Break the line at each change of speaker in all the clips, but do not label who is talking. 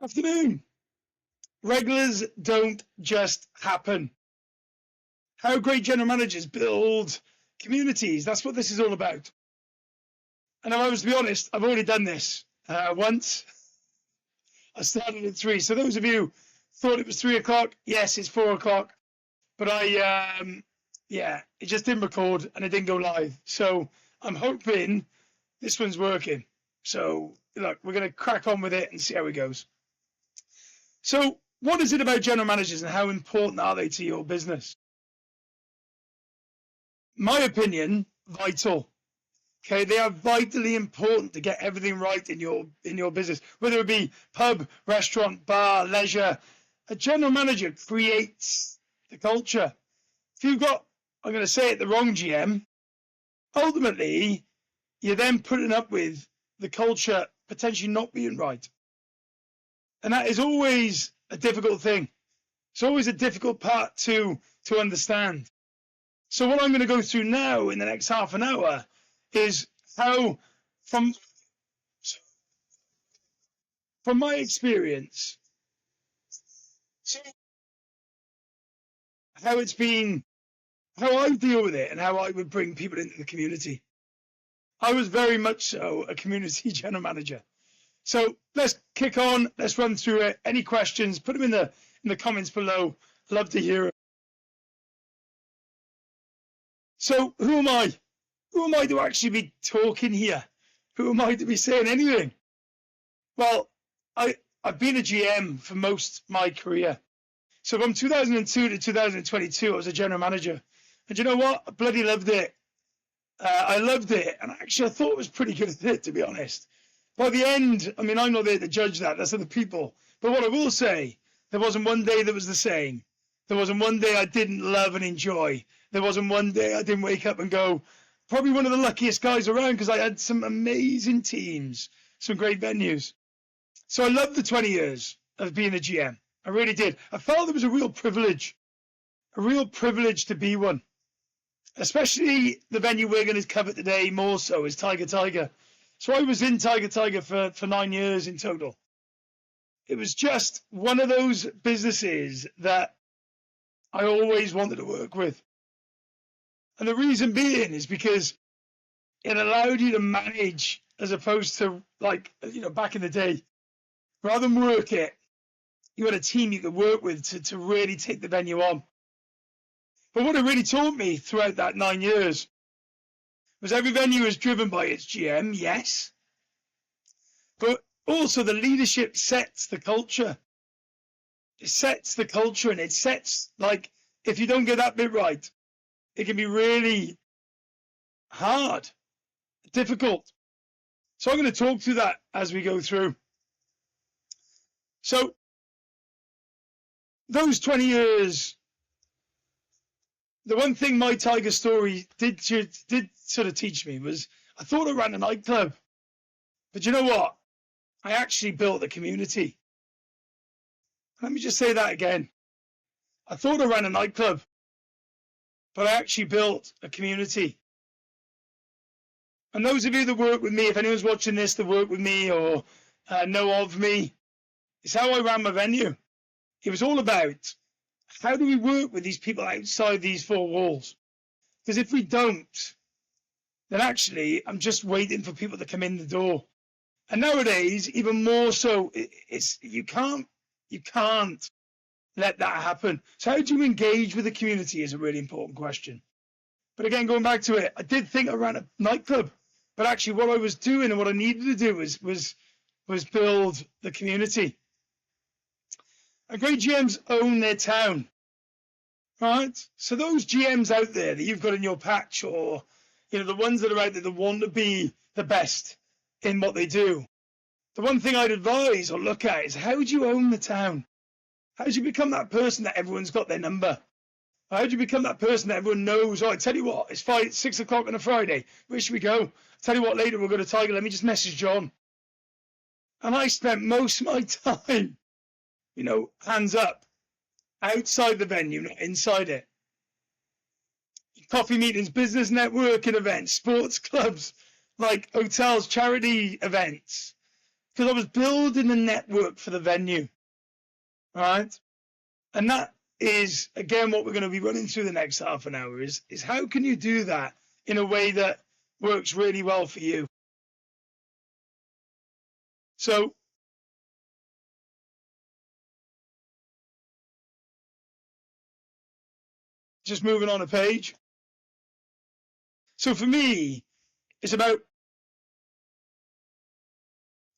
Afternoon. Regulars don't just happen. How great general managers build communities. That's what this is all about. And if I was to be honest, I've already done this once. I started at 3. So those of you thought it was 3 o'clock, yes, it's 4 o'clock. But it just didn't record and it didn't go live. So I'm hoping this one's working. So look, we're going to crack on with it and see how it goes. So what is it about general managers and how important are they to your business? My opinion, vital. Okay, they are vitally important to get everything right in your business, whether it be pub, restaurant, bar, leisure. A general manager creates the culture. If you've got, I'm going to say it, the wrong GM, ultimately, you're then putting up with the culture potentially not being right. And that is always a difficult thing. It's always a difficult part to understand. So what I'm going to go through now in the next half an hour is how, from my experience, how it's been, how I deal with it and how I would bring people into the community. I was very much so a community general manager. So let's kick on. Let's run through it. Any questions, put them in the comments below. Love to hear it. So who am I? Who am I to actually be talking here? Who am I to be saying anything? Well, I've been a GM for most of my career. So from 2002 to 2022, I was a general manager. And you know what? I bloody loved it. I loved it. And actually, I thought it was pretty good at it, to be honest. By the end, I mean, I'm not there to judge that. That's other people. But what I will say, there wasn't one day that was the same. There wasn't one day I didn't love and enjoy. There wasn't one day I didn't wake up and go, probably one of the luckiest guys around because I had some amazing teams, some great venues. So I loved the 20 years of being a GM. I really did. I felt it was a real privilege to be one. Especially the venue we're going to cover today more so is Tiger. So I was in Tiger for 9 years in total. It was just one of those businesses that I always wanted to work with. And the reason being is because it allowed you to manage as opposed to back in the day, rather than work it, you had a team you could work with to really take the venue on. But what it really taught me throughout that 9 years was every venue is driven by its GM, yes, but also the leadership sets the culture. It sets the culture and it sets, if you don't get that bit right, it can be really hard, difficult. So I'm going to talk through that as we go through. So those 20 years, the one thing my Tiger story did sort of teach me was I thought I ran a nightclub. But you know what? I actually built a community. Let me just say that again. I thought I ran a nightclub, but I actually built a community. And those of you that work with me, if anyone's watching this that work with me or know of me, it's how I ran my venue. It was all about how do we work with these people outside these four walls? Because if we don't, then actually I'm just waiting for people to come in the door. And nowadays, even more so, you can't let that happen. So how do you engage with the community is a really important question. But again, going back to it, I did think I ran a nightclub, but actually what I was doing and what I needed to do was build the community. And great GMs own their town, right? So those GMs out there that you've got in your patch, or the ones that are out there that want to be the best in what they do, the one thing I'd advise or look at is how do you own the town? How do you become that person that everyone's got their number? How do you become that person that everyone knows? Oh, I tell you what, it's 6 o'clock on a Friday. Where should we go? Tell you what, later we'll go to Tiger. Let me just message John. And I spent most of my time, hands up, outside the venue, not inside it. Coffee meetings, business networking events, sports clubs, like hotels, charity events, because I was building a network for the venue, right? And that is, again, what we're going to be running through the next half an hour is how can you do that in a way that works really well for you? So just moving on a page. So for me, it's about,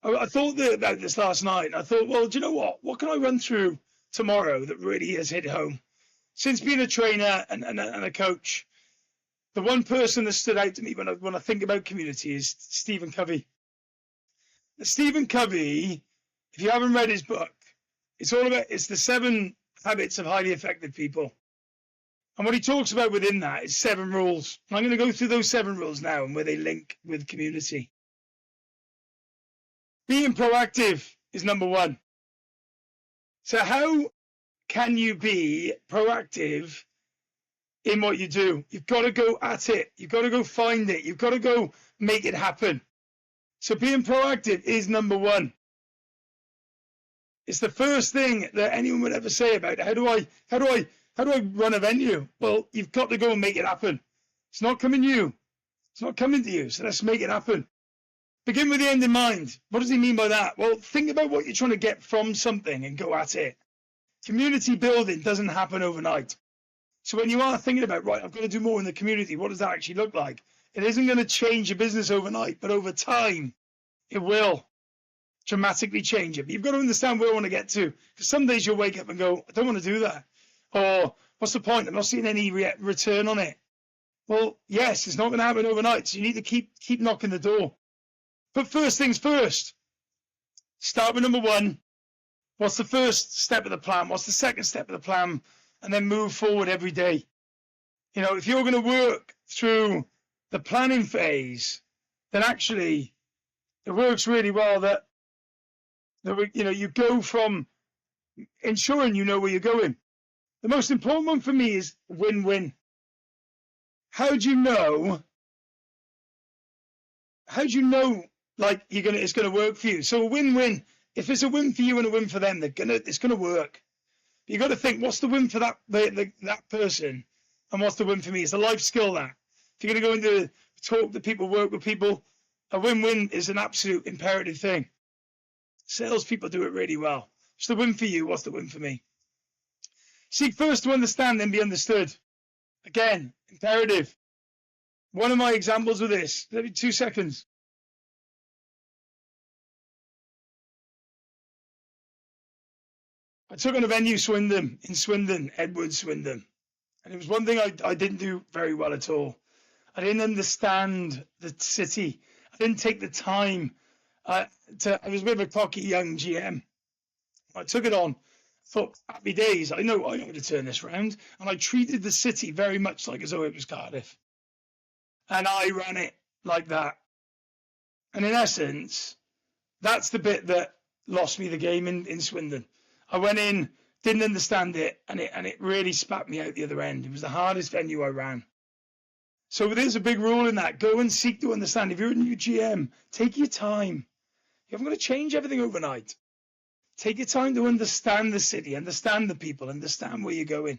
I thought about this last night, and I thought, well, do you know what? What can I run through tomorrow that really has hit home? Since being a trainer and a coach, the one person that stood out to me when I think about community is Stephen Covey. Stephen Covey, if you haven't read his book, it's the 7 habits of highly effective people. And what he talks about within that is 7 rules. And I'm going to go through those 7 rules now and where they link with community. Being proactive is number 1. So how can you be proactive in what you do? You've got to go at it. You've got to go find it. You've got to go make it happen. So being proactive is number 1. It's the first thing that anyone would ever say about how do I run a venue? Well, you've got to go and make it happen. It's not coming to you. It's not coming to you. So let's make it happen. Begin with the end in mind. What does he mean by that? Well, think about what you're trying to get from something and go at it. Community building doesn't happen overnight. So when you are thinking about, right, I've got to do more in the community, what does that actually look like? It isn't going to change your business overnight, but over time, it will dramatically change it. But you've got to understand where I want to get to. Because some days you'll wake up and go, I don't want to do that. Or what's the point? I'm not seeing any return on it. Well, yes, it's not going to happen overnight. So you need to keep knocking the door. But first things first. Start with number 1. What's the first step of the plan? What's the second step of the plan? And then move forward every day. You know, if you're going to work through the planning phase, then actually it works really well that you know, you go from ensuring you know where you're going. The most important one for me is win-win. How do you know like it's gonna work for you? So a win-win. If it's a win for you and a win for them, it's gonna work. But you got to think, what's the win for that person, and what's the win for me? It's a life skill that. If you're gonna go into talk to people, work with people, a win-win is an absolute imperative thing. Salespeople do it really well. What's the win for you? What's the win for me? Seek first to understand, then be understood. Again, imperative. One of my examples of this, let me 2 seconds. I took on a venue, in Swindon, Edward Swindon. And it was one thing I didn't do very well at all. I didn't understand the city. I didn't take the time. I was a bit of a cocky young GM. I took it on. Thought, happy days, I know how to turn this around. And I treated the city very much like as though it was Cardiff. And I ran it like that. And in essence, that's the bit that lost me the game in Swindon. I went in, didn't understand it, and it really spat me out the other end. It was the hardest venue I ran. So there's a big rule in that. Go and seek to understand. If you're a new GM, take your time. You haven't got to change everything overnight. Take your time to understand the city, understand the people, understand where you're going.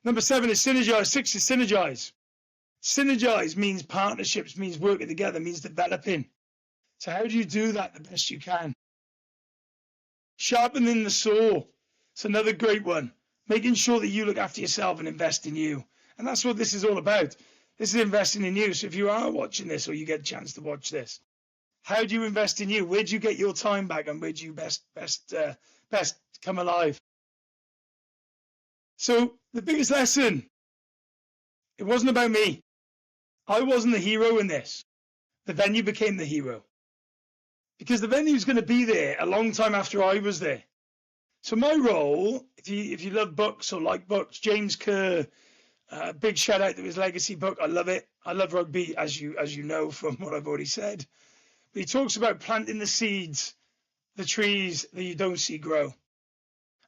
Number 7 is synergize. 6 is synergize. Synergize means partnerships, means working together, means developing. So how do you do that the best you can? Sharpening the saw. It's another great one. Making sure that you look after yourself and invest in you. And that's what this is all about. This is investing in you. So if you are watching this or you get a chance to watch this, how do you invest in you? Where do you get your time back, and where do you best come alive? So the biggest lesson, it wasn't about me. I wasn't the hero in this. The venue became the hero. Because the venue's going to be there a long time after I was there. So my role, if you love books or like books, James Kerr, big shout out to his legacy book. I love it. I love rugby, as you know from what I've already said. But he talks about planting the seeds, the trees that you don't see grow.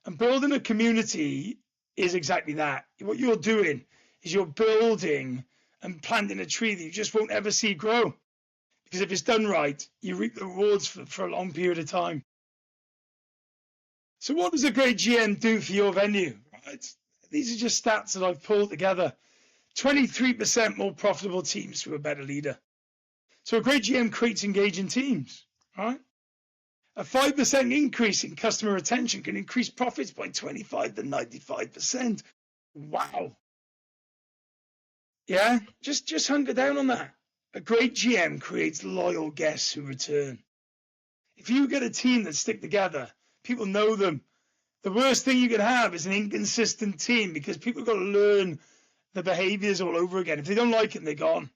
And building a community is exactly that. What you're doing is you're building and planting a tree that you just won't ever see grow. Because if it's done right, you reap the rewards for a long period of time. So what does a great GM do for your venue? Right? These are just stats that I've pulled together. 23% more profitable teams through a better leader. So a great GM creates engaging teams, right? A 5% increase in customer retention can increase profits by 25 to 95%. Wow. Yeah, just hunker down on that. A great GM creates loyal guests who return. If you get a team that stick together, people know them. The worst thing you can have is an inconsistent team, because people have got to learn the behaviors all over again. If they don't like it, they're gone.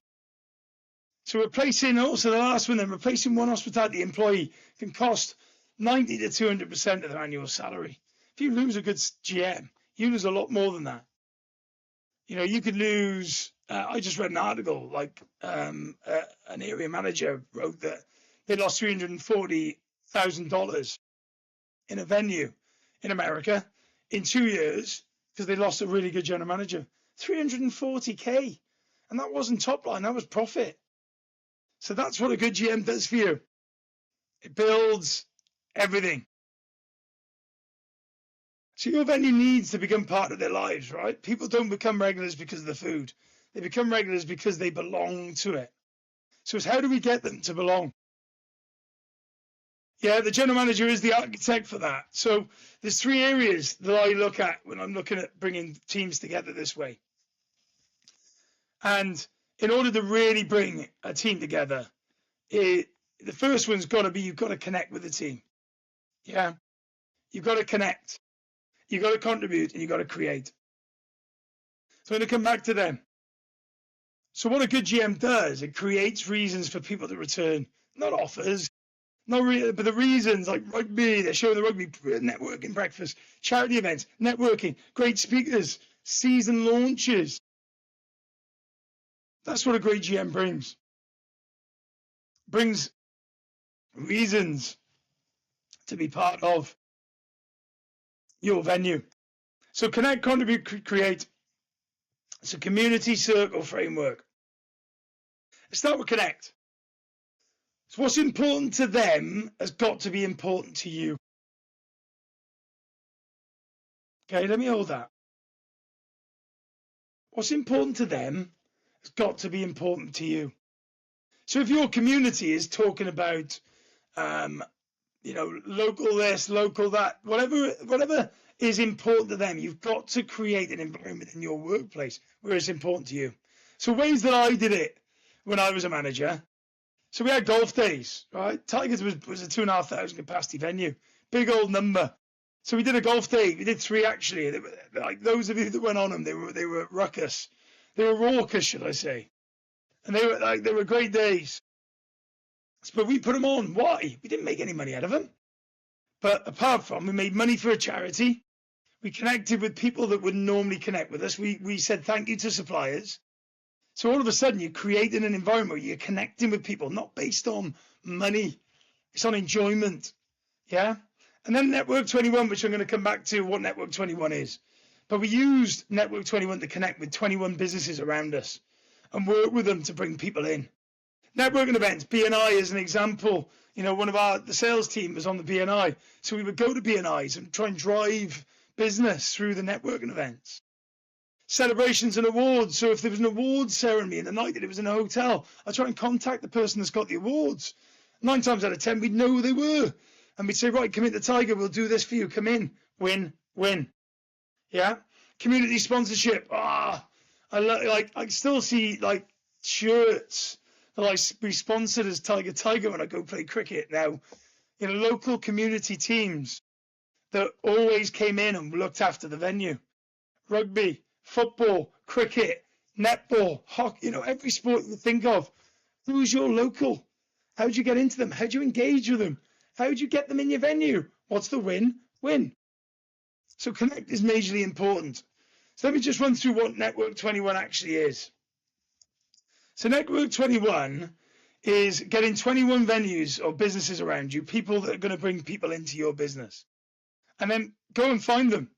So replacing, also the last one then, replacing one hospitality employee can cost 90 to 200% of their annual salary. If you lose a good GM, you lose a lot more than that. You know, you could lose, I just read an article, like an area manager wrote that they lost $340,000 in a venue in America in 2 years because they lost a really good general manager. 340K. And that wasn't top line, that was profit. So that's what a good GM does for you. It builds everything. So your venue needs to become part of their lives, right? People don't become regulars because of the food. They become regulars because they belong to it. So it's how do we get them to belong? Yeah, the general manager is the architect for that. So there's 3 areas that I look at when I'm looking at bringing teams together this way. And in order to really bring a team together, the first one's got to be, you've got to connect with the team. Yeah, you've got to connect. You've got to contribute, and you've got to create. So I'm going to come back to them. So what a good GM does, it creates reasons for people to return, not offers, not really, but the reasons, like rugby, they're showing the rugby networking breakfast, charity events, networking, great speakers, season launches. That's what a great GM brings. Brings reasons to be part of your venue. So connect, contribute, create. It's a community circle framework. Let's start with connect. So what's important to them has got to be important to you. Okay, let me hold that. What's important to them has got to be important to you. So if your community is talking about, local this, local that, whatever is important to them, you've got to create an environment in your workplace where it's important to you. So ways that I did it when I was a manager. So we had golf days, right? Tigers was a 2,500 capacity venue, big old number. So we did a golf day. We did 3 actually. They were, like those of you that went on them, they were ruckus. They were raucous, should I say? And they were great days. But we put them on. Why? We didn't make any money out of them. But apart from, we made money for a charity. We connected with people that would normally connect with us. We said thank you to suppliers. So all of a sudden, you're creating an environment where you're connecting with people, not based on money. It's on enjoyment. Yeah? And then Network 21, which I'm going to come back to what Network 21 is. But we used Network 21 to connect with 21 businesses around us and work with them to bring people in. Networking events, BNI is an example. You know, the sales team was on the BNI. So we would go to BNIs and try and drive business through the networking events. Celebrations and awards. So if there was an awards ceremony in the night that it was in a hotel, I'd try and contact the person that's got the awards. 9 times out of 10, we'd know who they were. And we'd say, right, come into Tiger, we'll do this for you. Come in, win, win. Yeah? Community sponsorship. I still see like shirts that be sponsored as Tiger when I go play cricket now. You know, local community teams that always came in and looked after the venue. Rugby, football, cricket, netball, hockey, every sport you think of. Who's your local? How do you get into them? How do you engage with them? How do you get them in your venue? What's the win? Win. So connect is majorly important. So let me just run through what Network 21 actually is. So Network 21 is getting 21 venues or businesses around you, people that are going to bring people into your business. And then go and find them.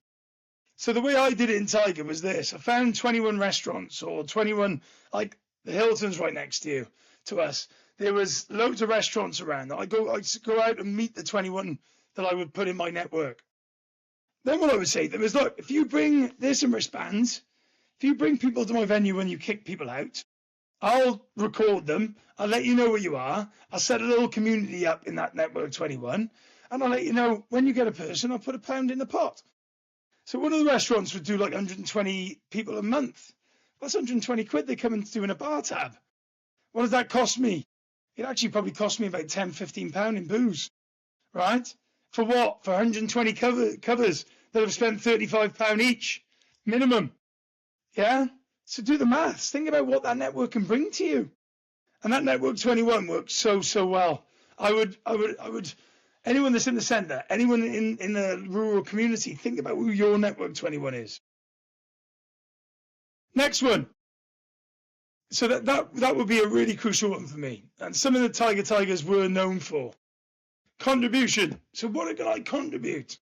So the way I did it in Tiger was this. I found 21 restaurants or 21, like the Hilton's right next to you, to us. There was loads of restaurants around. I'd go out and meet the 21 that I would put in my network. Then what I would say to them is, look, if you bring this and wristbands, if you bring people to my venue when you kick people out, I'll record them. I'll let you know where you are. I'll set a little community up in that network 21, and I'll let you know when you get a person, I'll put £1 in the pot. So one of the restaurants would do like 120 people a month. That's 120 quid they come and do in a bar tab. What does that cost me? It actually probably cost me about £10–15 in booze, right? For what? For 120 covers that have spent £35 each, minimum. Yeah? So do the maths. Think about what that network can bring to you. And that network 21 works so well. I would, anyone that's in the centre, anyone in the rural community, think about who your network 21 is. Next one. So that would be a really crucial one for me. And some of the Tigers were known for. Contribution. So what can I contribute?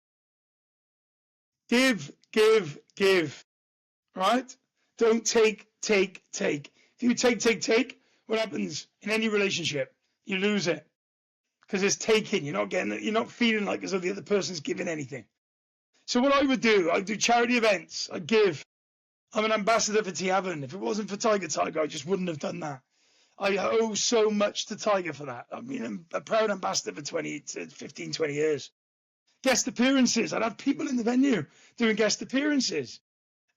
Give. Right? Don't take. If you take, what happens in any relationship? You lose it. Because it's taking. You're not feeling like as though the other person's giving anything. So what I would do, I'd do charity events. I'd give. I'm an ambassador for T Haven. If it wasn't for Tiger, I just wouldn't have done that. I owe so much to Tiger for that. I mean, I'm a proud ambassador for 15, 20 years. Guest appearances. I'd have people in the venue doing guest appearances.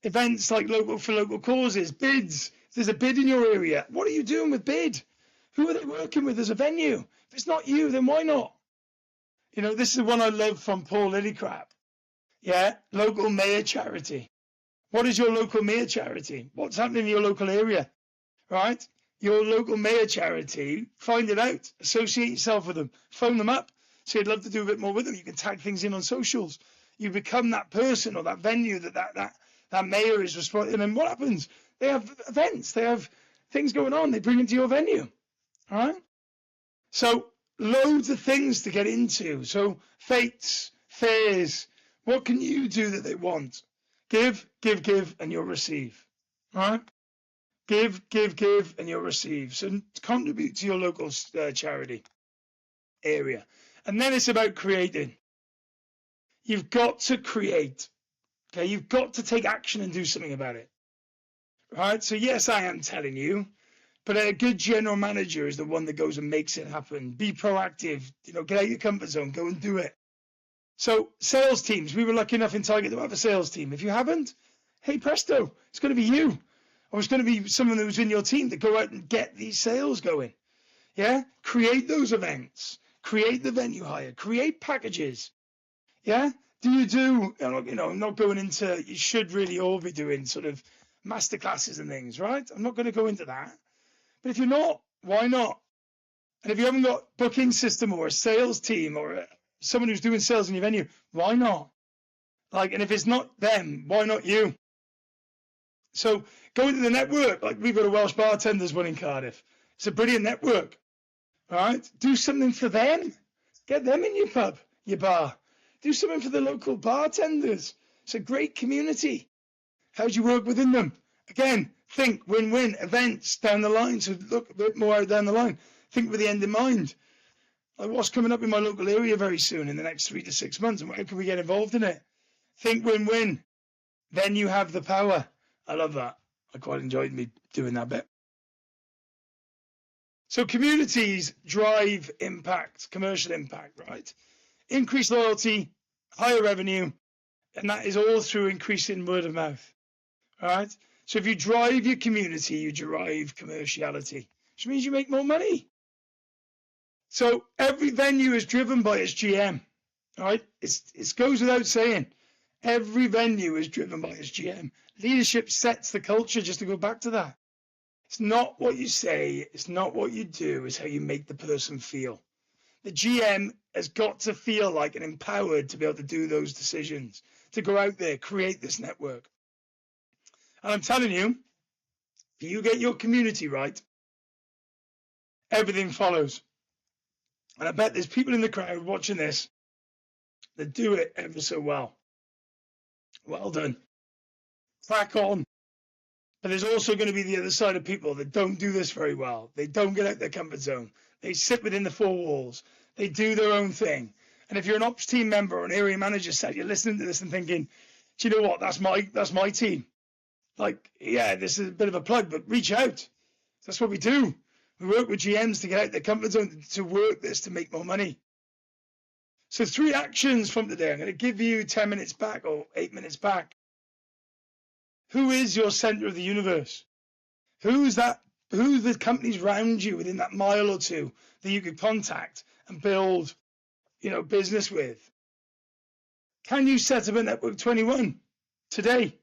Events like for local causes. Bids. If there's a bid in your area, what are you doing with bid? Who are they working with as a venue? If it's not you, then why not? This is the one I love from Paul Lillycrap. Yeah, local mayor charity. What is your local mayor charity? What's happening in your local area, right? Your local mayor charity, find it out, associate yourself with them, phone them up, say you'd love to do a bit more with them. You can tag things in on socials. You become that person or that venue that mayor is responsible. And then what happens? They have events, they have things going on, they bring them to your venue, all right? So loads of things to get into. So fetes, fairs, what can you do that they want? Give, and you'll receive. All right? Give, and you'll receive. So contribute to your local charity area. And then it's about creating. You've got to create. Okay? You've got to take action and do something about it. Right? So yes, I am telling you, but a good general manager is the one that goes and makes it happen. Be proactive. Get out of your comfort zone. Go and do it. So sales teams, we were lucky enough in Tiger to have a sales team. If you haven't, hey presto, it's going to be you. Or it's going to be someone that was in your team to go out and get these sales going. Yeah? Create those events. Create the venue hire. Create packages. Yeah? I'm not going into, you should really all be doing sort of masterclasses and things, right? I'm not going to go into that. But if you're not, why not? And if you haven't got booking system or a sales team or someone who's doing sales in your venue, why not? And if it's not them, why not you? So go into the network. Like we've got a Welsh bartenders one in Cardiff. It's a brilliant network. All right? Do something for them. Get them in your pub, your bar. Do something for the local bartenders. It's a great community. How do you work within them? Again, think win-win events down the line. So look a bit more out down the line. Think with the end in mind. Like what's coming up in my local area very soon in the next 3 to 6 months, and how can we get involved in it? Think win-win. Then you have the power. I love that. I quite enjoyed me doing that bit. So communities drive impact, commercial impact, right? Increased loyalty, higher revenue, and that is all through increasing word of mouth, all right? So if you drive your community, you drive commerciality, which means you make more money. So every venue is driven by its GM, all right? It goes without saying. Every venue is driven by its GM. Leadership sets the culture, just to go back to that. It's not what you say, it's not what you do, it's how you make the person feel. The GM has got to feel like and empowered to be able to do those decisions, to go out there, create this network. And I'm telling you, if you get your community right, everything follows. And I bet there's people in the crowd watching this that do it ever so well. Well done. Crack on. But there's also going to be the other side of people that don't do this very well. They don't get out their comfort zone. They sit within the four walls. They do their own thing. And if you're an ops team member or an area manager, said you're listening to this and thinking, do you know what? That's my team. Like, yeah, this is a bit of a plug, but reach out. That's what we do. We work with GMs to get out their comfort zone, to work this, to make more money. So 3 actions from today. I'm going to give you 10 minutes back or 8 minutes back. Who is your center of the universe? Who's the companies around you within that mile or two that you could contact and build, business with? Can you set up a network 21 today?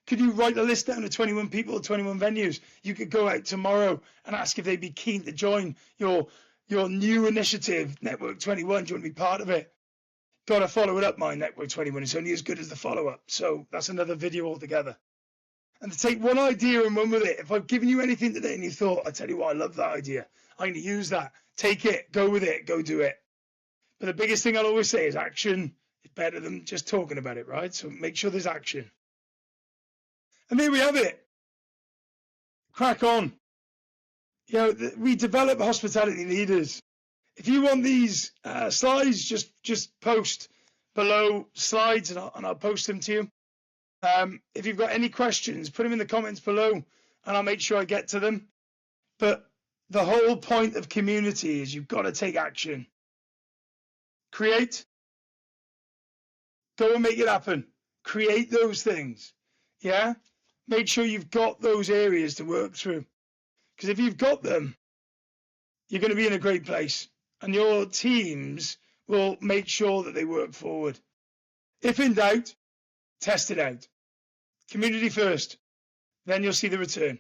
Could you write a list down of 21 people, 21 venues? You could go out tomorrow and ask if they'd be keen to join your new initiative, Network 21. Do you want to be part of it? Got to follow it up, my Network 21. It's only as good as the follow-up. So that's another video altogether. And to take one idea and run with it. If I've given you anything today and you thought, I tell you what, I love that idea, I'm going to use that. Take it, go with it, go do it. But the biggest thing I'll always say is action is better than just talking about it, right? So make sure there's action. And there we have it. Crack on. We develop hospitality leaders. If you want these slides, just post below slides and I'll post them to you. If you've got any questions, put them in the comments below and I'll make sure I get to them. But the whole point of community is you've got to take action. Create. Go and make it happen. Create those things. Yeah? Make sure you've got those areas to work through. Because if you've got them, you're going to be in a great place. And your teams will make sure that they work forward. If in doubt, test it out. Community first. Then you'll see the return.